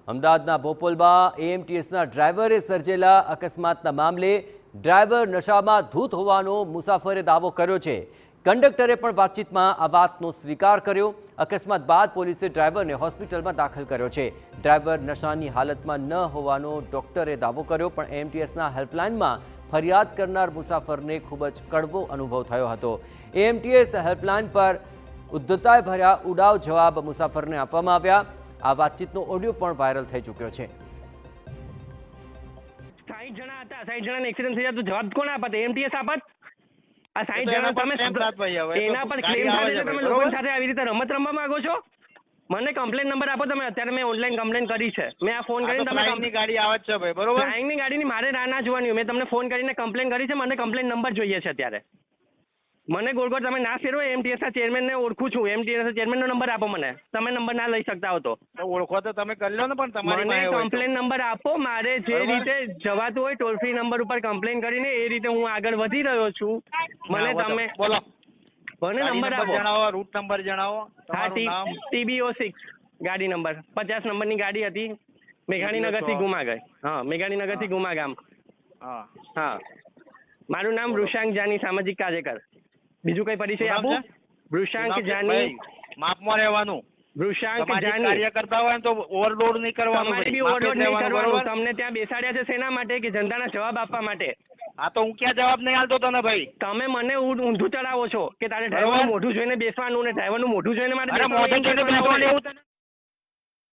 અમદાવાદના બોપલમાં એએમટીએસના ડ્રાઈવરે સર્જેલા અકસ્માતના મામલે ડ્રાઈવર નશામાં ધૂત હોવાનો મુસાફરે દાવો કર્યો છે। કંડક્ટરે પણ વાતચીતમાં આ વાતનો સ્વીકાર કર્યો। અકસ્માત બાદ પોલીસે ડ્રાઈવરને હોસ્પિટલમાં દાખલ કર્યો છે। ડ્રાઈવર નશાની હાલતમાં ન હોવાનો ડોક્ટરે દાવો કર્યો, પણ એએમટીએસના હેલ્પલાઇનમાં ફરિયાદ કરનાર મુસાફરને ખૂબ જ કડવો અનુભવ થયો હતો। એએમટીએસ હેલ્પલાઇન પર ઉદ્ધતાઈ ભર્યા ઉડાવ જવાબ મુસાફરને આપવામાં આવ્યા। આ વાતચીતનો ઓડિયો પણ વાયરલ થઈ ચૂક્યો છે। 60 જણા હતા, 60 જણાને એક્સિડન્ટ થઈ જાય તો જવાબ કોણ આપત? એએમટીએસ આપત? આ 60 જણા તમે એના પર ક્લેમ થાય છે, તમે લોકો સાથે આવી રીતે રમત રમવા માંગો છો? મને કમ્પ્લેન નંબર આપો તમે। અત્યારે મેં ઓનલાઈન કમ્પ્લેન કરી છે। મેં આ ફોન કરીને તમે ફ્લાઇંગની ગાડી આવે છે ભાઈ, બરોબર? ફ્લાઇંગની ગાડીની મારે રાહ ના જોવાની। મેં તમને ફોન કરીને કમ્પ્લેન કરી છે, મને કમ્પ્લેન નંબર જોઈએ છે અત્યારે। મને ગોળગોળ તમે ના ફેરવો। એએમટીએસના ચેરમેનને ઓળખું છું, એએમટીએસના ચેરમેનનો નંબર આપો મને। તમે નંબર ના લઈ શકતા હો તો ઓળખો તો તમે કરી લો ને, પણ તમારી મને પાસે હોય તો। કમ્પ્લેન નંબર આપો। મારે જે રીતે જવાતું હોય ટોલ ફ્રી નંબર ઉપર કમ્પ્લેન કરીને એ રીતે હું આગળ વધી રહ્યો છું। મને તમે બોલો, મને નંબર આપો, જણાવો, રૂટ નંબર જણાવો, હા, તમારું નામ। TBO6 ગાડી નંબર 50 નંબરની ગાડી હતી, મેઘાણીનગરથી ગુમા ગઈ। હા, મેઘાણીનગરથી ગુમા ગામ। હા હા, મારું નામ વૃષાંક જાની, સામાજિક કાર્યકર। બીજું કઈ પરિચય આપું? વૃષાંક જાની, માપમાં રહેવાનું। વૃષાંક સામાજિક જાની। કાર્ય કરતા હોય ને તો ઓવરલોડ નહીં કરવાનું તમારે ભાઈ, બી ઓવરલોડ નહીં માપે જ રહેવાનું, કરવાનું। બરોબર? તમને ત્યાં બેસાડ્યા છે શેના માટે? કે જનતાના જવાબ આપવા માટે। હા, તો હું ક્યાં જવાબ નહીં આલતો તને ભાઈ? તમે મને ઊંધું ચડાવો છો કે તારે ડ્રાઈવરનું મોઢું જોઈને બેસવાનું, ને ડ્રાઈવરનું મોઢું જોઈને મારે અરે મોઢું જોઈને બેસવાનું એવું તને